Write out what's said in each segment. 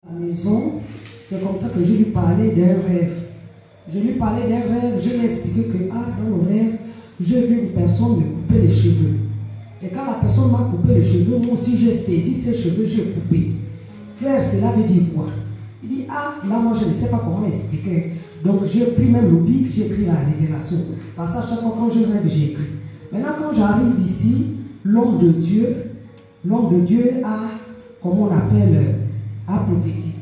À la maison, c'est comme ça que je lui parlais d'un rêve. Je lui parlais d'un rêve, je lui ai expliqué que dans le rêve, j'ai vu une personne me couper les cheveux. Et quand la personne m'a coupé les cheveux, moi aussi j'ai saisi ses cheveux, j'ai coupé. Frère, cela veut dire quoi? Il dit, là moi je ne sais pas comment expliquer. Donc j'ai pris même le bic, j'ai écrit la révélation. Parce que à chaque fois quand je rêve, j'écris. Maintenant quand j'arrive ici, l'homme de Dieu a, comment on appelle, a prophétisé,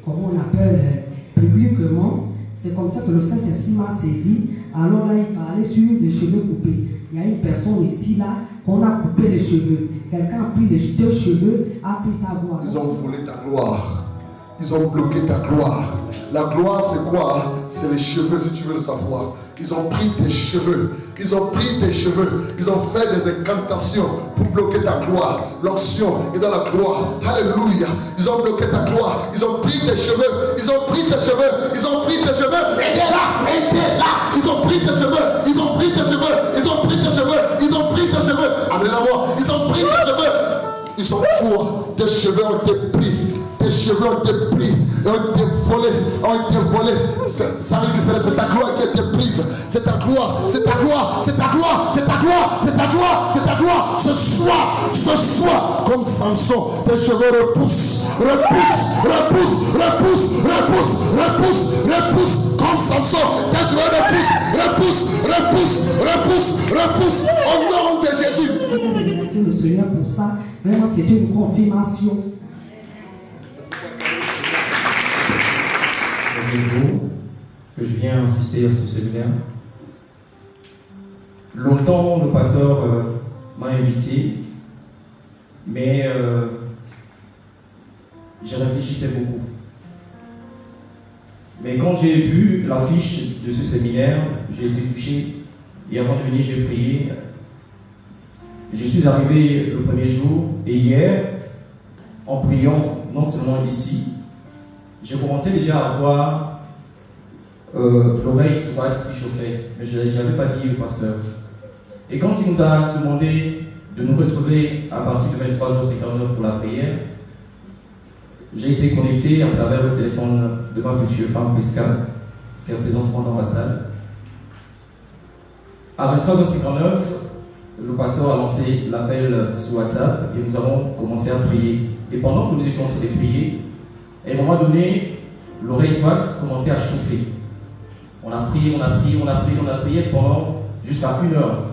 comment on appelle publiquement. C'est comme ça que le Saint-Esprit m'a saisi. Alors là, il parlait sur les cheveux coupés. Il y a une personne ici, là, qu'on a coupé les cheveux. Quelqu'un a pris les deux cheveux, a pris ta gloire. Ils ont volé ta gloire. Ils ont bloqué ta gloire. La gloire, c'est quoi? C'est les cheveux, si tu veux le savoir. Ils ont pris tes cheveux. Ils ont pris tes cheveux. Ils ont fait des incantations pour bloquer ta gloire. L'onction est dans la gloire. Alléluia. Ils ont bloqué ta gloire. Ils ont pris tes cheveux. Ils ont pris tes cheveux. Ils ont pris tes cheveux. Et t'es là. Et t'es là. Ils ont pris tes cheveux. Ils ont pris tes cheveux. Ils ont pris tes cheveux. Ils ont pris tes cheveux. Amenez-la-moi. Ils ont pris tes cheveux. Ils sont quoi? Tes cheveux ont été pris. Tes cheveux ont été pris, ont été volés, Ça arrive, c'est ta gloire qui a été prise. C'est ta gloire, c'est ta gloire, c'est ta gloire, c'est ta gloire, c'est ta gloire, c'est ta gloire. Ce soir, comme Samson, tes cheveux repoussent, comme Samson, tes cheveux repoussent, au nom de Jésus. Merci le Seigneur pour ça. Vraiment, c'était une confirmation. Jour que je viens assister à ce séminaire. Longtemps, le pasteur m'a invité, mais j'y réfléchissais beaucoup. Mais quand j'ai vu l'affiche de ce séminaire, j'ai été touché et avant de venir, j'ai prié. Je suis arrivé le premier jour et hier, en priant, non seulement ici, j'ai commencé déjà à avoir l'oreille droite qui chauffait, mais je n'avais pas dit au pasteur. Et quand il nous a demandé de nous retrouver à partir de 23h59 pour la prière, j'ai été connecté à travers le téléphone de ma future femme Prisca, qui est présentement dans la salle. À 23h59, le pasteur a lancé l'appel sur WhatsApp et nous avons commencé à prier. Et pendant que nous étions en train de prier, à un moment donné, l'oreille droite commençait à chauffer. On a prié pendant jusqu'à 1 heure.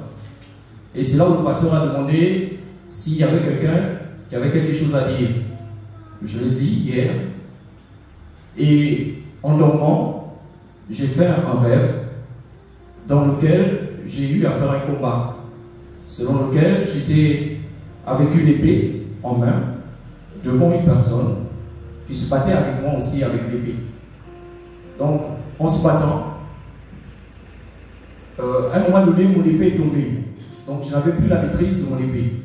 Et c'est là où le pasteur a demandé s'il y avait quelqu'un qui avait quelque chose à dire. Je l'ai dit hier. Et en dormant, j'ai fait un rêve dans lequel j'ai eu à faire un combat. Selon lequel j'étais avec une épée en main devant une personne qui se battait avec moi aussi avec l'épée. Donc, en se battant, à un moment donné, mon épée est tombée. Donc, je n'avais plus la maîtrise de mon épée.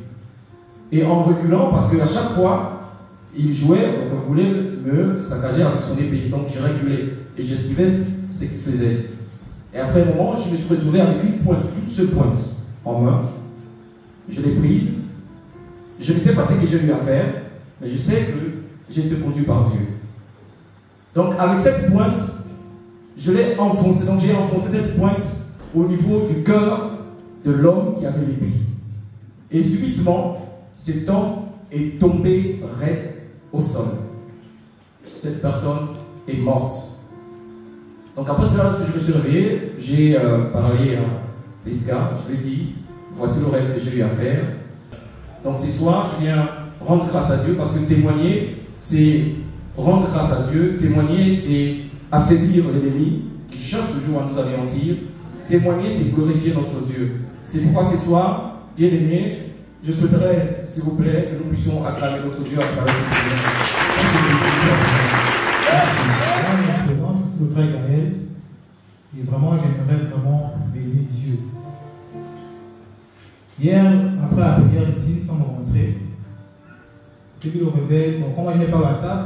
Et en reculant, parce qu'à chaque fois, il jouait, on voulait me saccager avec son épée. Donc, j'ai reculé et j'esquivais ce qu'il faisait. Et après un moment, je me suis retrouvé avec une seule pointe en main. Je l'ai prise. Je ne sais pas ce que j'ai eu à faire, mais je sais que j'ai été conduit par Dieu. Donc avec cette pointe, je l'ai enfoncée. Donc j'ai enfoncé cette pointe au niveau du cœur de l'homme qui avait l'épée. Et subitement, cet homme est tombé raide au sol. Cette personne est morte. Donc après cela, lorsque je me suis réveillé, j'ai parlé à Prisca, je lui ai dit, voici le rêve que j'ai eu à faire. Donc ce soir, je viens rendre grâce à Dieu parce que témoigner, c'est rendre grâce à Dieu. Témoigner, c'est affaiblir l'ennemi qui cherche toujours à nous anéantir. Témoigner, c'est glorifier notre Dieu. C'est pourquoi ce soir, bien aimés, je souhaiterais, s'il vous plaît, que nous puissions acclamer notre Dieu à travers cette prière. Merci. Moi, je suis le frère Gaël et vraiment, j'aimerais vraiment bénir Dieu. Hier, après la prière ici, nous sommes rentrés. J'ai vu le réveil. Bon, comme je n'ai pas WhatsApp,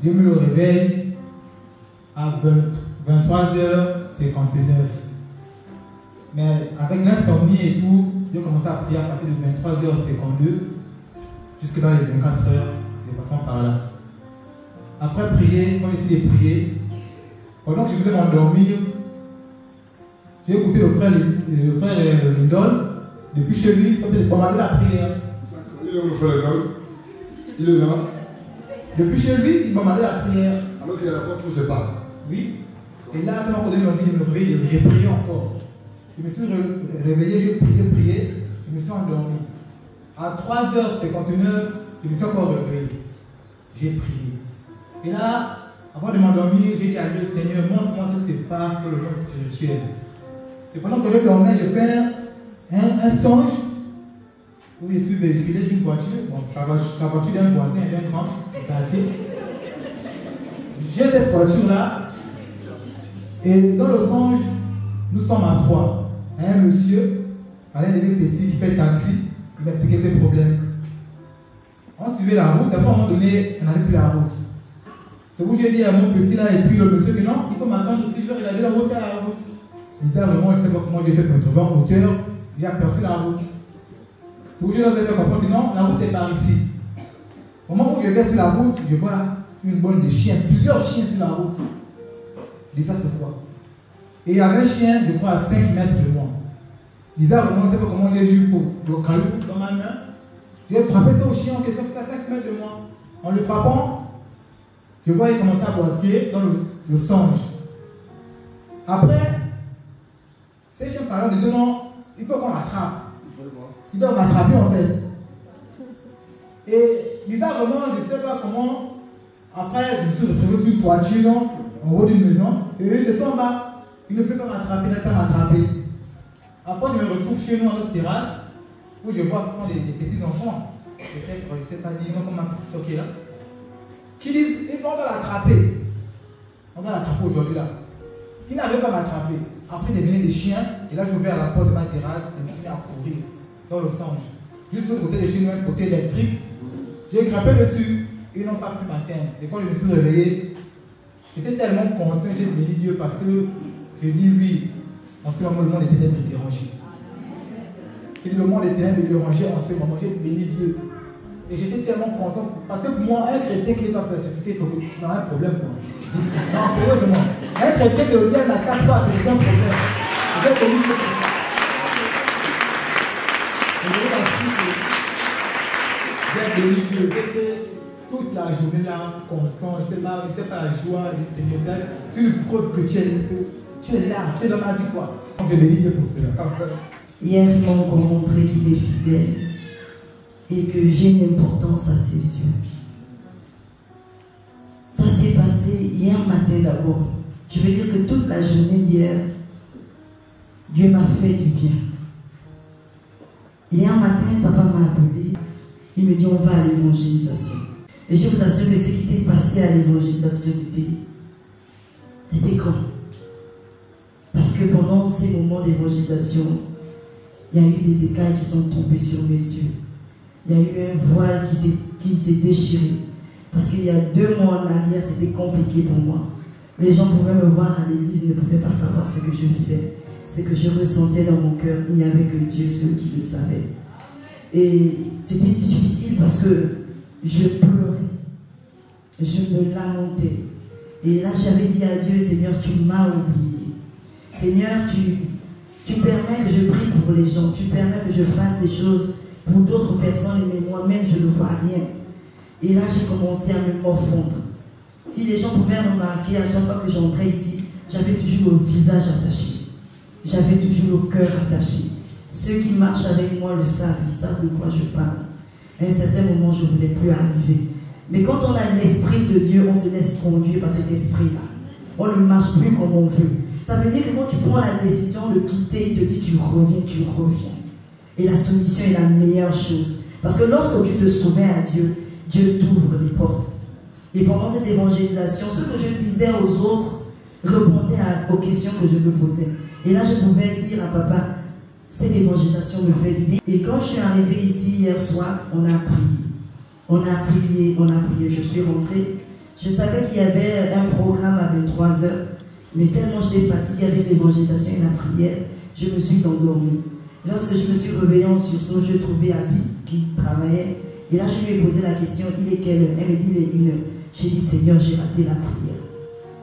j'ai mis le réveil à 23h59. Mais avec l'insomnie et tout, j'ai commencé à prier à partir de 23h52 jusque dans les 24h, de façon par là. Après prier, quand j'ai fini de prier, pendant que je voulais m'endormir, j'ai écouté le frère Lindon, depuis chez lui, quand il bombardait la prière. Il est où le frère Lindon? Il est là. Depuis chez lui, il bombardait la prière. Alors qu'il y a la fois pour ses pas. Oui. Et là, quand on a envie de me réveiller, j'ai prié encore. Je me suis réveillé, j'ai prié, je me suis endormi. À 3h59, je me suis encore réveillé. J'ai prié. Et là, avant de m'endormir, j'ai dit à Dieu, Seigneur, montre-moi ce qui se passe dans le monde spirituel. Et pendant que je dormais, j'ai fait un songe où je suis véhiculé d'une voiture, bon, la voiture d'un voisin et d'un grand quartier. J'ai cette voiture-là, et dans le songe, nous sommes à 3. Un monsieur, un petit qui fait taxi, il m'a expliqué ses problèmes. On suivait la route, d'abord à un moment donné, on n'avait plus la route. C'est où j'ai dit à mon petit là, et puis le monsieur que non, il faut m'attendre ici, je vais regarder la route, faire la route. Bizarrement, je ne sais pas comment j'ai fait pour me trouver en hauteur, j'ai aperçu la route. C'est où j'ai laissé comprendre que non, la route est par ici. Au moment où je vais sur la route, je vois une bande de chiens, plusieurs chiens sur la route. Je dis ça c'est quoi? Et il y avait un chien, je crois, à 5 mètres de moi. Bizarrement, je ne sais pas comment j'ai eu pour le caillou dans ma main. J'ai frappé ce chien en question qui est à 5 mètres de moi. En le frappant, je vois il commencer à boiter dans le songe. Après, ces chiens parlent de dire non, il faut qu'on l'attrape. Ils doivent m'attraper en fait. Et bizarrement, je ne sais pas comment, après, je me suis retrouvé sur une toiture, en haut d'une maison, et eux, ils étaient en bas. Ils ne peuvent pas m'attraper, ils n'ont pas m'attraper. Après, je me retrouve chez nous à notre terrasse, où je vois souvent des petits enfants, peut-être, je ne sais pas, 10 ans comme un petit soquet là, qui disent, on va l'attraper. On va l'attraper aujourd'hui là. Ils n'avaient pas m'attraper. Après, ils devenaient des chiens, et là, je vais à la porte de ma terrasse, et je me suis à courir dans le songe. Juste au côté de chez nous, un côté électrique. J'ai grimpé dessus, ils n'ont pas pu m'atteindre. Et quand je me suis réveillé, j'étais tellement content, j'ai béni Dieu parce que j'ai dit oui, en ce moment, le monde était dérangé. J'ai dit le monde était dérangé en ce moment, j'ai béni Dieu. Et j'étais tellement content parce que pour moi, un chrétien qui n'est pas persécuté, il a un problème. Non, sérieusement. Un chrétien qui ne n'attaque pas, c'est un problème. J'ai béni Dieu. J'ai béni Dieu. J'étais toute la journée là, content, je ne sais pas la joie, Seigneur, tu le preuves que tu es là, tu es dans ma vie quoi. Donc je bénis Dieu pour cela. Hier, ils m'ont encore montré qu'il est fidèle et que j'ai une importance à ses yeux. Ça s'est passé hier matin d'abord. Je veux dire que toute la journée d'hier, Dieu m'a fait du bien. Hier matin, papa m'a appelé. Il me dit on va à l'évangélisation. Et je vous assure que ce qui s'est passé à l'évangélisation, c'était quand? Parce que pendant ces moments d'évangélisation, il y a eu des écailles qui sont tombées sur mes yeux. Il y a eu un voile qui s'est déchiré. Parce qu'il y a 2 mois en arrière, c'était compliqué pour moi. Les gens pouvaient me voir à l'église, ils ne pouvaient pas savoir ce que je vivais. Ce que je ressentais dans mon cœur, il n'y avait que Dieu seul qui le savait. Et c'était difficile parce que je pleurais, je me lamentais. Et là, j'avais dit à Dieu, Seigneur, tu m'as oublié. Seigneur, tu permets que je prie pour les gens, tu permets que je fasse des choses pour d'autres personnes, mais moi-même, je ne vois rien. Et là, j'ai commencé à me morfondre. Si les gens pouvaient remarquer, à chaque fois que j'entrais ici, j'avais toujours le visage attaché. J'avais toujours le cœur attaché. Ceux qui marchent avec moi le savent, ils savent de quoi je parle. À un certain moment, je ne voulais plus arriver. Mais quand on a l'esprit de Dieu, on se laisse conduire par cet esprit-là. On ne marche plus comme on veut. Ça veut dire que quand tu prends la décision de quitter, il te dit tu reviens, tu reviens. Et la soumission est la meilleure chose. Parce que lorsque tu te soumets à Dieu, Dieu t'ouvre les portes. Et pendant cette évangélisation, ce que je disais aux autres répondait aux questions que je me posais. Et là, je pouvais dire à papa, cette évangélisation me fait du bien. Et quand je suis arrivée ici hier soir, on a prié. On a prié, on a prié. Je suis rentrée. Je savais qu'il y avait un programme à 23h. Mais tellement j'étais fatiguée avec l'évangélisation et la prière, je me suis endormie. Lorsque je me suis réveillée en sursaut, je trouvais Abby qui travaillait. Et là, je lui ai posé la question, il est quelle heure? Elle me dit, il est 1h. J'ai dit, Seigneur, j'ai raté la prière.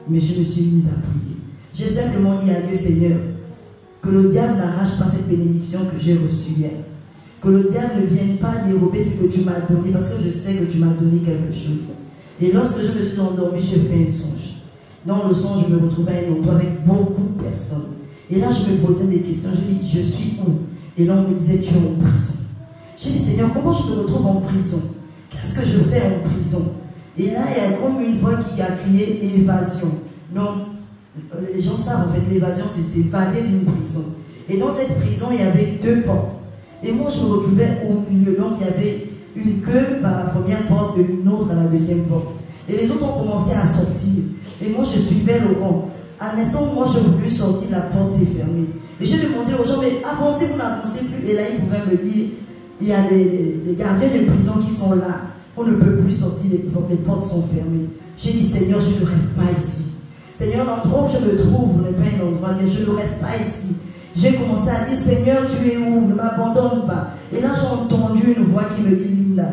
Mais je me suis mise à prier. J'ai simplement dit à Dieu, Seigneur, que le diable n'arrache pas cette bénédiction que j'ai reçue hier. Que le diable ne vienne pas dérober ce que tu m'as donné, parce que je sais que tu m'as donné quelque chose. Et lorsque je me suis endormie, j'ai fait un songe. Dans le songe, je me retrouvais à un endroit avec beaucoup de personnes. Et là, je me posais des questions. Je dis, je suis où? Et là, on me disait, tu es en prison. J'ai dit, Seigneur, comment je me retrouve en prison? Qu'est-ce que je fais en prison? Et là, il y a comme une voix qui a crié évasion. Non, les gens savent en fait, l'évasion, c'est s'évader d'une prison. Et dans cette prison, il y avait 2 portes. Et moi, je me retrouvais au milieu. Donc, il y avait une queue par la première porte et une autre à la deuxième porte. Et les autres ont commencé à sortir. Et moi, je suivais le rang. À l'instant où moi, je voulais sortir, la porte s'est fermée. Et j'ai demandé aux gens, mais avancez, vous n'avancez plus. Et là, ils pouvaient me dire, il y a les gardiens de prison qui sont là. On ne peut plus sortir, les portes sont fermées. J'ai dit, Seigneur, je ne reste pas ici. Seigneur, l'endroit où je me trouve n'est pas un endroit, mais je ne reste pas ici. J'ai commencé à dire, Seigneur, tu es où? Ne m'abandonne pas. Et là, j'ai entendu une voix qui me dit, Linda,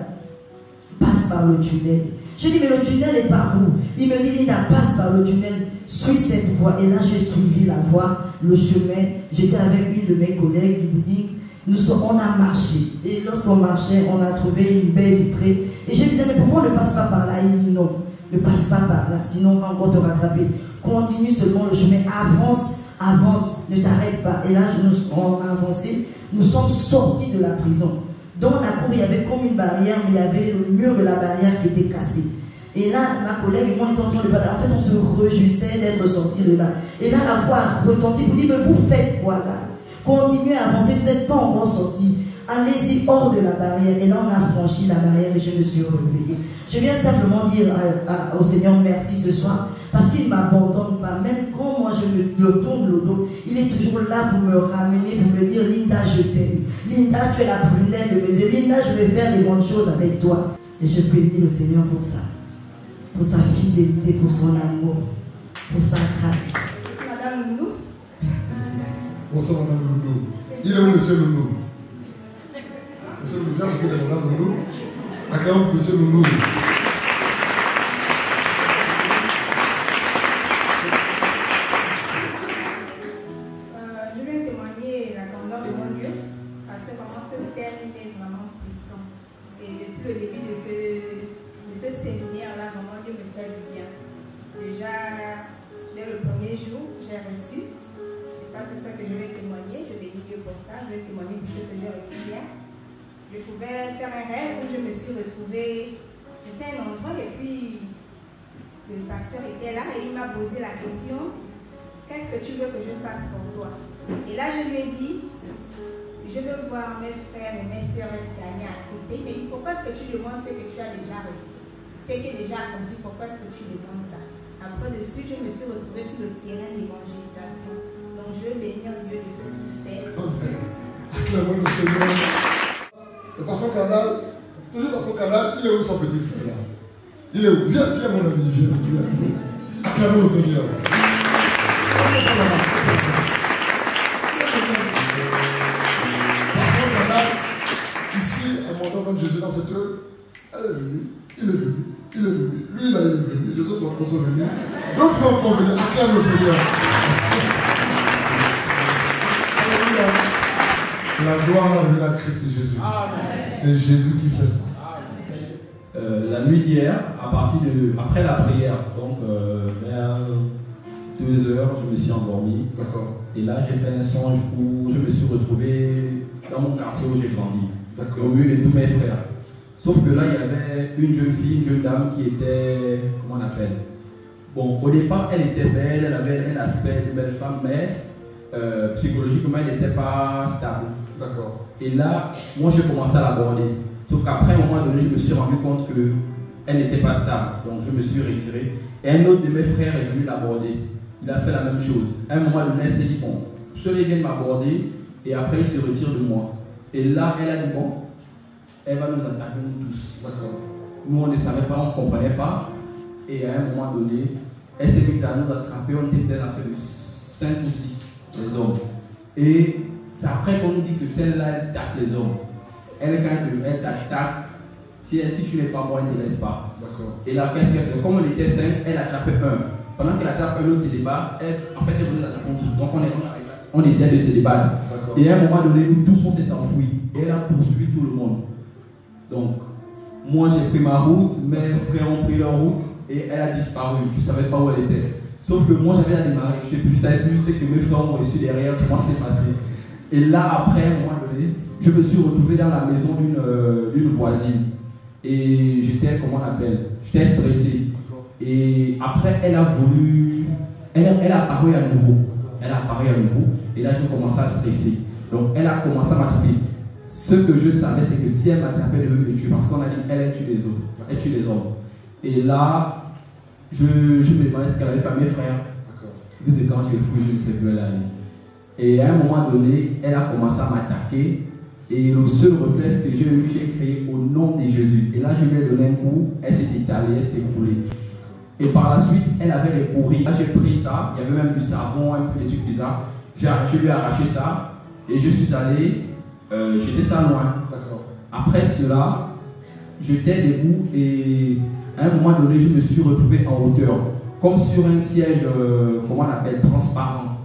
passe par le tunnel. Je dis, mais le tunnel est par où? Il me dit, Linda, passe par le tunnel, suis cette voie. Et là, j'ai suivi la voie, le chemin. J'étais avec une de mes collègues du building. On a marché. Et lorsqu'on marchait, on a trouvé une baie vitrée. Et je disais, mais pourquoi on ne passe pas par là? Il dit, non, ne passe pas par là, sinon on va encore te rattraper. Continue seulement le chemin, avance, avance, ne t'arrête pas. Et là, on a avancé, nous sommes sortis de la prison. Dans la cour, il y avait comme une barrière, mais il y avait le mur de la barrière qui était cassé. Et là, ma collègue et moi, on était en train de parler. En fait, on se réjouissait d'être sortis de là. Et là, la voix a retenti. Vous dites, mais vous faites quoi là? Continuez à avancer, vous n'êtes pas encore sortis. Allez-y hors de la barrière. Et là, on a franchi la barrière et je me suis réveillée. Je viens simplement dire au Seigneur merci ce soir, parce qu'il ne m'abandonne pas. Même quand moi je me tourne le dos, il est toujours là pour me ramener, pour me dire, Linda, je t'aime. Linda, tu es la prunelle de mes yeux. Linda, je vais faire des bonnes choses avec toi. Et je bénis le Seigneur pour ça. Pour sa fidélité, pour son amour, pour sa grâce. Madame Loulou. Bonsoir Madame Loulou. Il est où Monsieur Loulou? Monsieur Loulou, viens de Madame Loulou. Acclamons Monsieur Loulou. Je vais témoigner la grandeur de mon Dieu, parce que vraiment ce thème est vraiment puissant. Et depuis le début de ce séminaire-là, vraiment Dieu me fait du bien. Déjà, dès le premier jour, j'ai reçu. C'est pas sur ça que je vais témoigner, je bénis Dieu pour ça, je vais témoigner de ce que j'ai reçu hier. Je pouvais faire un rêve où je me suis retrouvée, j'étais à un endroit et puis le pasteur était là et il m'a posé la question, qu'est-ce que tu veux que je fasse pour toi? Et là je lui ai dit, je veux voir mes frères et mes sœurs gagner à Christ. Et il m'a dit, pourquoi est-ce que tu demandes ce que tu as déjà reçu? Ce qui est déjà accompli, pourquoi est-ce que tu demandes ça? Après dessus, je me suis retrouvée sur le terrain d'évangélisation. Donc je veux bénir Dieu de ce qu'il fait. Acclamons le Seigneur. Et par son canal, toujours dans son canal, il est où son petit frère là? Il est où? Viens, viens mon ami, viens. Acclamons le Seigneur. Par son canal, ici, à mon nom de Jésus dans cette œuvre, elle est venue, il est venu, il est venu, lui là il est venu, les autres encore sont venus, d'autres sont encore venus. Acclame le Seigneur. La gloire de la Christ Jésus. C'est Jésus qui fait ça. La nuit d'hier, après la prière, donc vers 2 heures, je me suis endormi. D'accord. Et là, j'ai fait un songe où je me suis retrouvé dans mon quartier où j'ai grandi. D'accord. Au milieu de tous mes frères. Sauf que là, il y avait une jeune fille, une jeune dame qui était, comment on appelle? Bon, au départ, elle était belle, elle avait un aspect de belle femme, mais psychologiquement, elle n'était pas stable. D'accord. Et là, moi, j'ai commencé à l'aborder. Sauf qu'après, à un moment donné, je me suis rendu compte qu'elle n'était pas stable. Donc, je me suis retiré. Et un autre de mes frères est venu l'aborder. Il a fait la même chose. À un moment donné, elle s'est dit, bon, celui-là vient de m'aborder, et après, il se retire de moi. Et là, elle a dit, bon, elle va nous attaquer, nous tous. D'accord. Nous, on ne savait pas, on ne comprenait pas. Et à un moment donné, elle s'est mise à nous attraper. On était peut-être à faire de 5 ou 6, les hommes. Et c'est après qu'on nous dit que celle-là, elle tape les hommes. Elle, quand elle t'attaque, Si elle dit tu n'es pas moi, elle ne te laisse pas. D'accord. Et là, qu'est-ce qu'elle fait? Comme on était 5, elle attrapait un. Pendant qu'elle attrape un autre se débat, elle venait l'attraper tous. Donc on essayait de se débattre. Et à un moment donné, nous tous on s'est enfouis. Et elle a poursuivi tout le monde. Donc, moi j'ai pris ma route, mes frères ont pris leur route et elle a disparu. Je ne savais pas où elle était. Sauf que moi j'avais la démarré, je ne savais plus ce que mes frères ont reçu derrière, comment c'est passé. Et là, après, à un moment donné, je me suis retrouvé dans la maison d'une voisine. Et j'étais, comment on appelle, j'étais stressé. Et après, elle a voulu, elle a apparu à nouveau. Elle a apparu à nouveau. Et là, j'ai commencé à stresser. Donc, elle a commencé à m'attraper. Ce que je savais, c'est que si elle m'attrapait, elle devait me tuer. Parce qu'on a dit, elle tue les autres. Elle tue les hommes. Et là, je me demandais ce qu'elle avait fait à mes frères. Vu que quand j'ai fouillé, je ne sais plus où elle allait. Et à un moment donné, elle a commencé à m'attaquer. Et le seul réflexe que j'ai eu, j'ai créé au nom de Jésus. Et là, je lui ai donné un coup, elle s'est étalée, elle s'est écroulée. Et par la suite, elle avait les courriers. Là, j'ai pris ça, il y avait même du savon, un peu des trucs bizarres. Je lui ai arraché ça et je suis allé, j'étais ça loin. Après cela, j'étais debout et à un moment donné, je me suis retrouvé en hauteur, comme sur un siège, comment on appelle, transparent.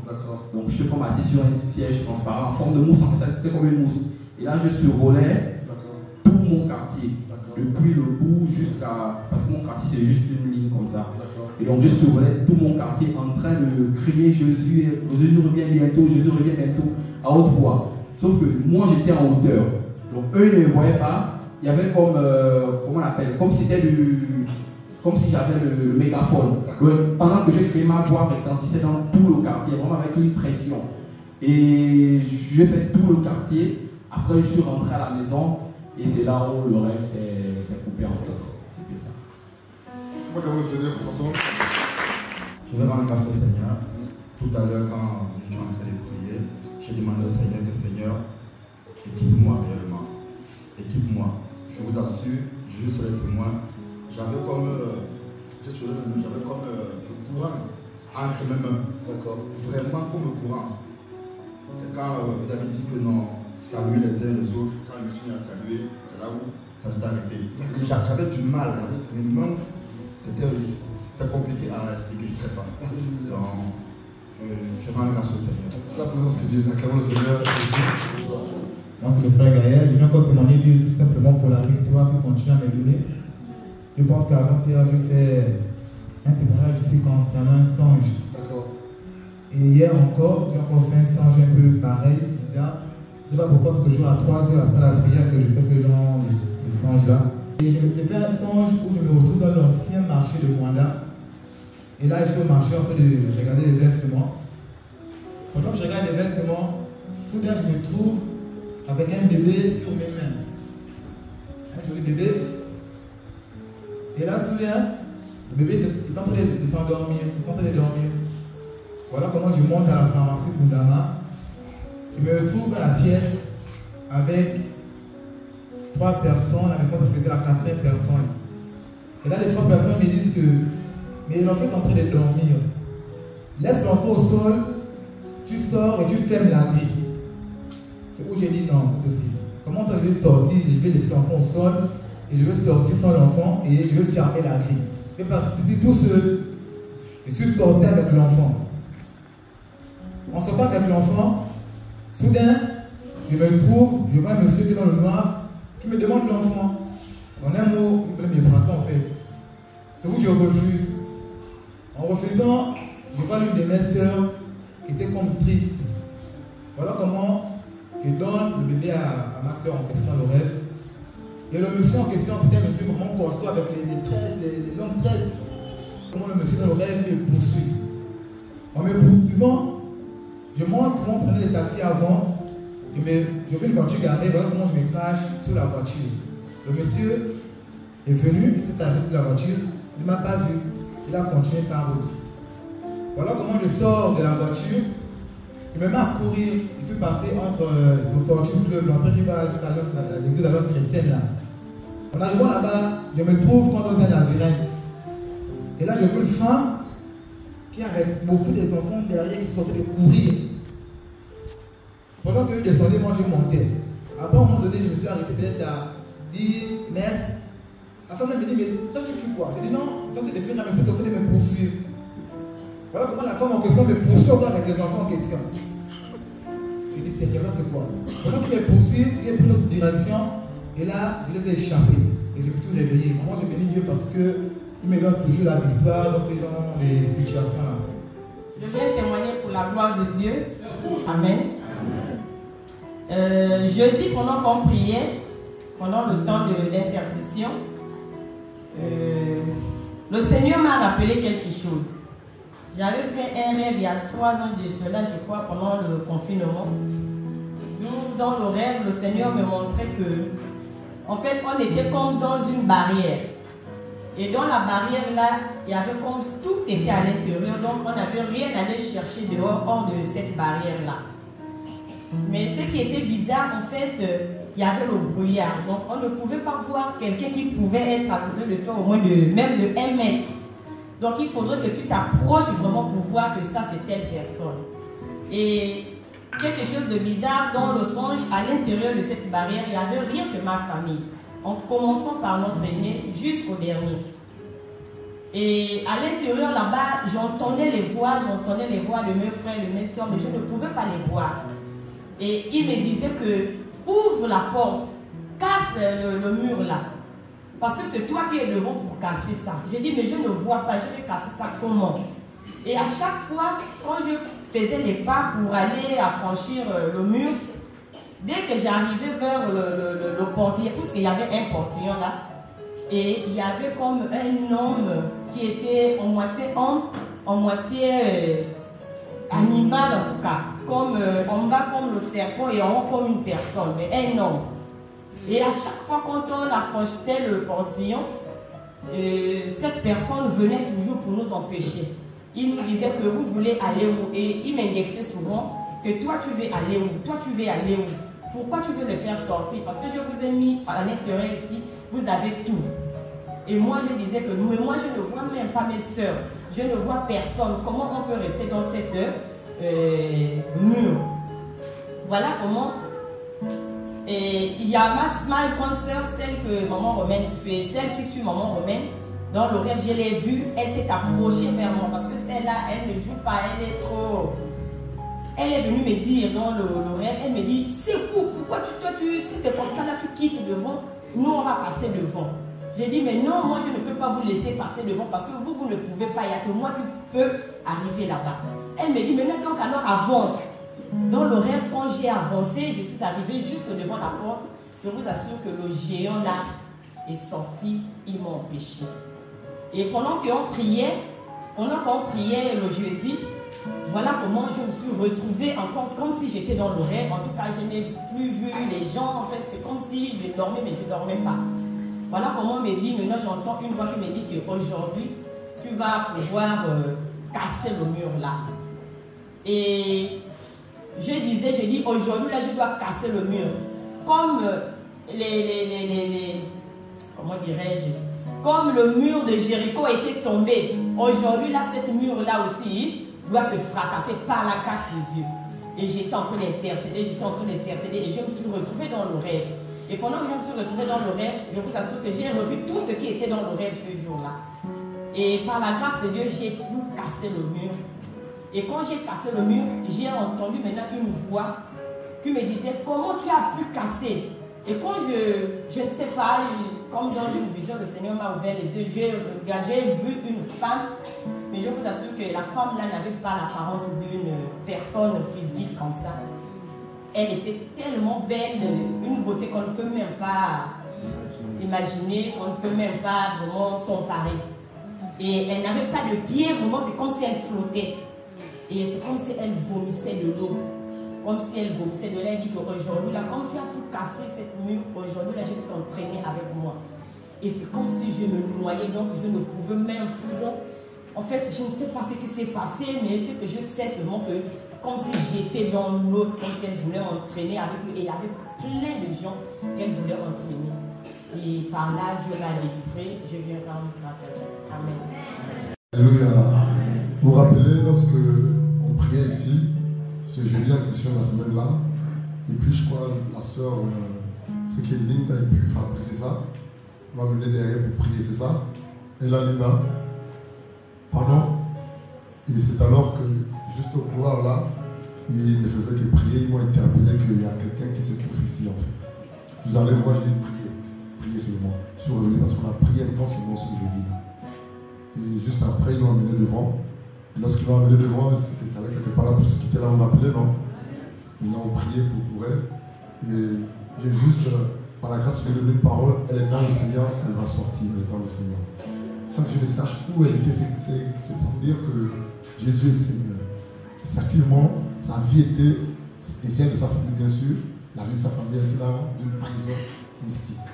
Donc, je suis comme assis sur un siège transparent en forme de mousse, en fait, c'était comme une mousse. Et là, je survolais tout mon quartier, depuis le bout jusqu'à... Parce que mon quartier, c'est juste une ligne comme ça. Et donc, je survolais tout mon quartier en train de crier Jésus revient bientôt, Jésus revient bientôt, à haute voix. Sauf que moi, j'étais en hauteur. Donc, eux, ils ne me voyaient pas. Il y avait comme, comment on appelle, comme si c'était comme si j'avais le mégaphone. Donc, pendant que je criais, ma voix retentissait dans tout le quartier, vraiment avec une pression. Et j'ai fait tout le quartier. Après, je suis rentré à la maison et c'est là où le rêve s'est coupé en fait. C'était ça. C'est pas comme le Seigneur pour s'en sortir. Je vais rendre grâce au Seigneur. Tout à l'heure, quand je suis en train de prier, j'ai demandé au Seigneur que Seigneur, équipe-moi réellement. Équipe-moi. Je vous assure, je serai témoin. J'avais comme le courant entre mes mains. D'accord. Vraiment comme le courant. C'est quand vous avez dit que non, saluer les uns les autres, quand je me suis mis à saluer, c'est là où ça s'est arrêté. J'avais du mal avec mes mains, c'est compliqué à expliquer, je ne sais pas. Donc, je rends grâce au Seigneur. C'est la présence de Dieu, acclamons le Seigneur. Moi, c'est le frère Gaël. Je viens encore témoigner Dieu tout simplement pour la victoire qui continue à me donner. Je pense qu'avant-hier, j'ai fait un témoignage ici concernant un songe. D'accord. Et hier encore, j'ai encore fait un songe un peu pareil, bizarre. Je ne sais pas pourquoi c'est toujours à 3 heures après la prière que je fais ce genre de songe-là. Et j'ai fait un songe où je me retrouve dans l'ancien marché de Rwanda. Et là, je suis au marché en train de regarder les vêtements. Pendant que je regarde les vêtements, soudain, je me trouve avec un bébé sur mes mains. Un joli bébé. Et là, soudain, le bébé est en train de s'endormir, il est en train de dormir. Voilà comment je monte à la pharmacie Bundama. Je me retrouve à la pièce avec 3 personnes, avec moi je faisais la 4e personne. Et là, les 3 personnes me disent que, mais l'enfant est en train de dormir. Laisse l'enfant au sol, tu sors et tu fermes la grille. C'est où j'ai dit non, tout aussi. Comment ça je vais sortir, je vais laisser l'enfant au sol et je vais sortir sans l'enfant et je vais fermer la grille. Je vais participer tout seul. Je suis sorti avec l'enfant. En sortant avec l'enfant, soudain, je me trouve, je vois un monsieur qui est dans le noir, qui me demande l'enfant. En un mot, il voulait me prendre en fait. C'est où je refuse. En refusant, je vois l'une de mes sœurs qui était comme triste. Voilà comment je donne le bébé à ma soeur en question dans le rêve. Et le monsieur en question, c'était un monsieur vraiment costaud avec les tresses, les longues tresses. Comment le monsieur dans le rêve me poursuit. En me poursuivant, je montre comment on prenait les taxis avant. Je vois une voiture garée, voilà comment je me cache sous la voiture. Le monsieur est venu, il s'est arrêté de la voiture, il ne m'a pas vu. Il a continué sa route. Voilà comment je sors de la voiture. Je me mets à courir. Je suis passé entre le Fortune Club, l'entrée qui va jusqu'à l'église de l'Alliance chrétienne là. En arrivant là-bas, je me trouve dans un labyrinthe. Et là, je vois une femme qui avait beaucoup des enfants derrière qui sortaient de courir. Pendant que je descendais, moi je montais. Après, à un moment donné, je me suis arrêté peut-être à 10 mètres La femme me dit, mais toi tu fais quoi? J'ai dit non, ils ont été définis, mais ils sont en train de me poursuivre. Voilà comment la femme en question me poursuit avec les enfants en question. J'ai dit, Seigneur, là c'est quoi? Pendant qu'ils me poursuivent, j'ai pris notre direction, et là, je les ai échappés. Et je me suis réveillé. Moi, j'ai béni Dieu parce qu'il me donne toujours la victoire dans ces genres de situations-là. Je viens témoigner pour la gloire de Dieu. Amen. Jeudi, pendant qu'on priait, pendant le temps de l'intercession, le Seigneur m'a rappelé quelque chose. J'avais fait un rêve il y a 3 ans de cela, je crois, pendant le confinement. Dans le rêve, le Seigneur me montrait que, en fait, on était comme dans une barrière. Et dans la barrière là, il y avait comme tout était à l'intérieur, donc on n'avait rien à aller chercher dehors, hors de cette barrière là. Mais ce qui était bizarre, en fait, il y avait le brouillard, donc on ne pouvait pas voir quelqu'un qui pouvait être à côté de toi au moins même de 1 mètre. Donc il faudrait que tu t'approches vraiment pour voir que ça c'est telle personne. Et quelque chose de bizarre dans le songe, à l'intérieur de cette barrière, il n'y avait rien que ma famille. En commençant par notre aîné jusqu'au dernier. Et à l'intérieur là-bas, j'entendais les voix de mes frères, de mes soeurs, mais je ne pouvais pas les voir. Et il me disait que ouvre la porte, casse le mur là. Parce que c'est toi qui es devant pour casser ça. J'ai dit, mais je ne vois pas, je vais casser ça comment? Et à chaque fois, quand je faisais les pas pour aller affranchir le mur, dès que j'arrivais vers le portillon, parce qu'il y avait un portillon là, et il y avait comme un homme qui était en moitié homme, en moitié animal en tout cas, comme en bas comme le serpent et en haut comme une personne, mais un homme. Et à chaque fois quand on affranchissait le portillon, cette personne venait toujours pour nous empêcher. Il nous disait que vous voulez aller où? Et il m'indexait souvent que toi tu veux aller où? Toi tu veux aller où? Pourquoi tu veux le faire sortir? Parce que je vous ai mis à l'intérieur ici, vous avez tout. Et moi je disais que moi je ne vois même pas mes soeurs, je ne vois personne. Comment on peut rester dans cette mur? Voilà comment. Et il y a ma grande soeur, celle que maman Romaine suit, celle qui suit maman Romaine. Dans le rêve, je l'ai vue, elle s'est approchée vers moi parce que celle-là, elle ne joue pas, elle est trop. Elle est venue me dire dans le rêve, elle me dit, c'est où? Pourquoi si c'est comme ça, là tu quittes devant, nous on va passer devant. J'ai dit, mais non, moi je ne peux pas vous laisser passer devant parce que vous ne pouvez pas, il n'y a que moi qui peux arriver là-bas. Elle me dit, maintenant donc alors avance. Dans le rêve, quand j'ai avancé, je suis arrivée juste devant la porte. Je vous assure que le géant là est sorti, il m'a empêché. Et pendant qu'on priait le jeudi, voilà comment je me suis retrouvée encore comme si j'étais dans le rêve. En tout cas, je n'ai plus vu les gens. En fait, c'est comme si je dormais, mais je ne dormais pas. Voilà comment on me dit, maintenant j'entends une voix qui me dit qu'aujourd'hui, tu vas pouvoir casser le mur là. Et j'ai dit, aujourd'hui là, je dois casser le mur. Comme comment dirais-je? Comme le mur de Jéricho était tombé, aujourd'hui là, cette mur là aussi doit se fracasser par la grâce de Dieu. Et j'étais en train d'intercéder, et je me suis retrouvée dans le rêve. Et pendant que je me suis retrouvée dans le rêve, je vous assure que j'ai revu tout ce qui était dans le rêve ce jour-là. Et par la grâce de Dieu, j'ai pu casser le mur. Et quand j'ai cassé le mur, j'ai entendu maintenant une voix qui me disait, comment tu as pu casser? Et quand je ne sais pas, comme dans une vision, le Seigneur m'a ouvert les yeux, j'ai vu une femme, mais je vous assure que la femme là n'avait pas l'apparence d'une personne physique comme ça. Elle était tellement belle, une beauté qu'on ne peut même pas imaginer, qu'on ne peut même pas vraiment comparer. Et elle n'avait pas de pied, vraiment c'est comme si elle flottait. Et c'est comme si elle vomissait de l'eau. Comme si elle vomissait de l'eau. Elle dit qu'aujourd'hui, là, comme tu as tout cassé cette mur, aujourd'hui, là, je vais t'entraîner avec moi. Et c'est comme si je me noyais, donc je ne pouvais même plus. Donc, en fait, je ne sais pas ce qui s'est passé, mais c'est que je sais seulement que, comme si j'étais dans l'eau, comme si elle voulait m'entraîner avec lui. Et il y avait plein de gens qu'elle voulait entraîner. Et par là, Dieu l'a délivré. Je viens rendre grâce à Dieu. Amen. Alléluia. Vous vous rappelez lorsque on priait ici, ce jeudi en question la semaine-là, et puis je crois la soeur, c'est Kéline, elle a pu fabriquer ça. m'a amené derrière pour prier, c'est ça? Et là, Lina, pardon? Et c'est alors que, juste au couloir là, il ne faisait que prier, ils m'ont interpellé qu'il y a quelqu'un qui se trouve ici en fait. Vous allez voir, j'ai prié seulement. Je suis revenu parce qu'on a prié intensément ce jeudi. Et juste après, ils l'ont amené devant. Et lorsqu'ils l'ont amené devant, c'était avec quelque part là pour ceux qui étaient là, on appelait, non? Ils ont prié pour elle. Et j'ai juste, par la grâce de Dieu, donné une parole, elle est dans le Seigneur, elle va sortir, elle est dans le Seigneur. Sans que je ne sache où elle était, c'est pour dire que Jésus est Seigneur. Effectivement, sa vie était, et celle de sa famille bien sûr, la vie de sa famille était dans une prison mystique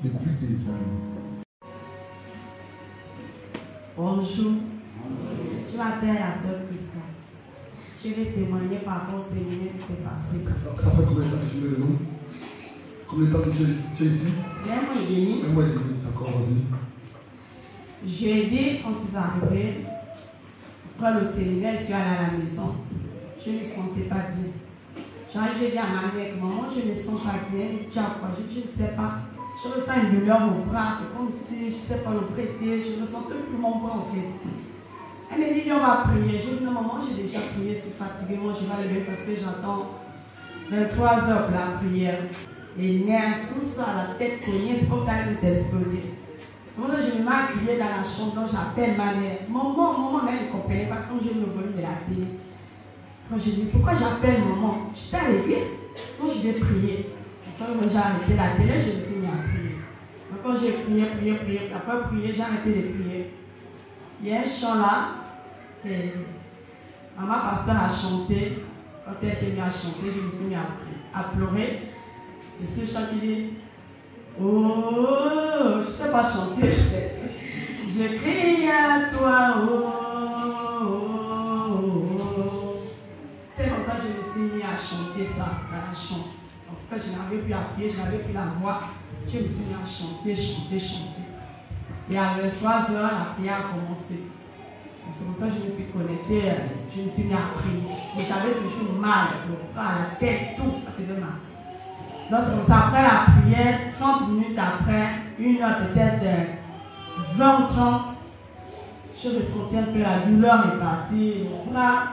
depuis des années. Bonjour, je m'appelle la sœur Prisca. Je vais témoigner par rapport au séminaire qui s'est passé. Ça fait combien de temps que tu es le nom? Combien de temps que tu es ici? 1 mois et demi. 1 mois et demi, d'accord, vas-y. J'ai dit quand je suis arrivée, après le séminaire, je suis allée à la maison. Je ne me sentais pas bien. J'arrive, j'ai dit à ma mère, maman, je ne me sens pas bien. Elle dit, tiens, quoi? Je dis, je ne sais pas. Je ressens une douleur au bras. C'est comme si, je ne sais pas le prêter. Je ne sentais plus mon bras en fait. Elle me dit, on va prier. Je dis, non, maman, j'ai déjà prié. Je suis fatiguée. Moi, je vais aller lever parce que j'attends 23 heures pour la prière. Les nerfs, tout ça, la tête cognée, c'est comme ça qu'elle s'est explosée. Moi, je me mets à crier dans la chambre, donc j'appelle ma mère. Maman, elle ne comprenait pas quand je me volume de la télé. Quand je dis, pourquoi j'appelle maman? J'étais à l'église, donc je vais prier. C'est ça que j'ai arrêté la télé, je me suis mis à prier. Donc quand j'ai prié, après prier, j'ai arrêté de prier. Il y a un chant là, et maman pasteur a chanté. Quand elle s'est mise à chanter, je me suis mis à pleurer. C'est ce chant qui dit, oh, je ne sais pas chanter. Je crie à toi, oh, oh, oh. C'est comme ça que je me suis mis à chanter ça dans la chambre. En fait, je n'avais plus à prier, je n'avais plus la voix. Je me suis mis à chanter. Et à 23 heures, la prière a commencé. C'est pour ça que je me suis connectée, je me suis mis à prier. Mais j'avais toujours mal, le bras, la tête, tout, ça faisait mal. Donc c'est comme ça, après la prière, 30 minutes après, 1 heure peut-être, 20 ou 30, je ressentais un peu la douleur est partie. Mon bras,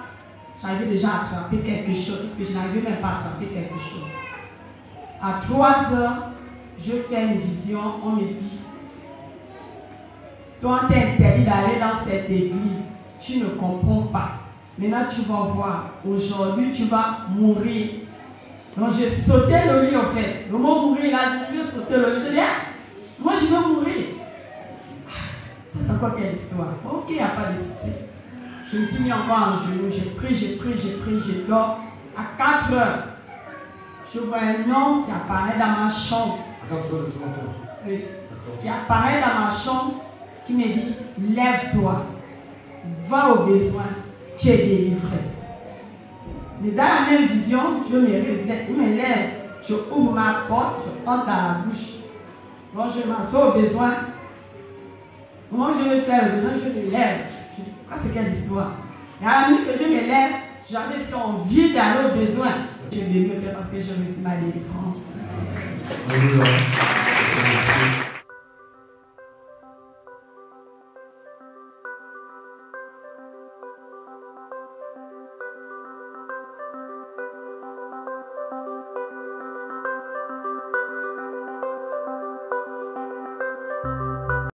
j'arrivais déjà à attraper quelque chose, parce que je n'arrivais même pas à attraper quelque chose. À 3 heures, je fais une vision, on me dit, toi, on t'est interdit d'aller dans cette église, tu ne comprends pas. Maintenant, tu vas voir, aujourd'hui, tu vas mourir. Donc, j'ai sauté le lit, en fait. Le mot mourir, là, je vais sauter le lit. Je dis, ah, moi, je vais mourir. Ça, c'est encore quelle histoire? Ok, il n'y a pas de souci. Je me suis mis encore en genoux, j'ai pris, je dors. À 4 heures, je vois un homme qui apparaît dans ma chambre. À 4 heures de ce matin? Oui. Qui apparaît dans ma chambre, qui me dit, lève-toi, va au besoin, tu es délivré. Mais dans la même vision, je me lève, je ouvre ma porte, je entre dans la bouche. Bon, je m'assois au besoin. Moi, je vais faire le besoin, je me lève. Je dis, pourquoi c'est quelle histoire? Et à la minute que je me lève, j'avais si envie d'aller au besoin. Je me dis, c'est parce que je me suis mal délivrance.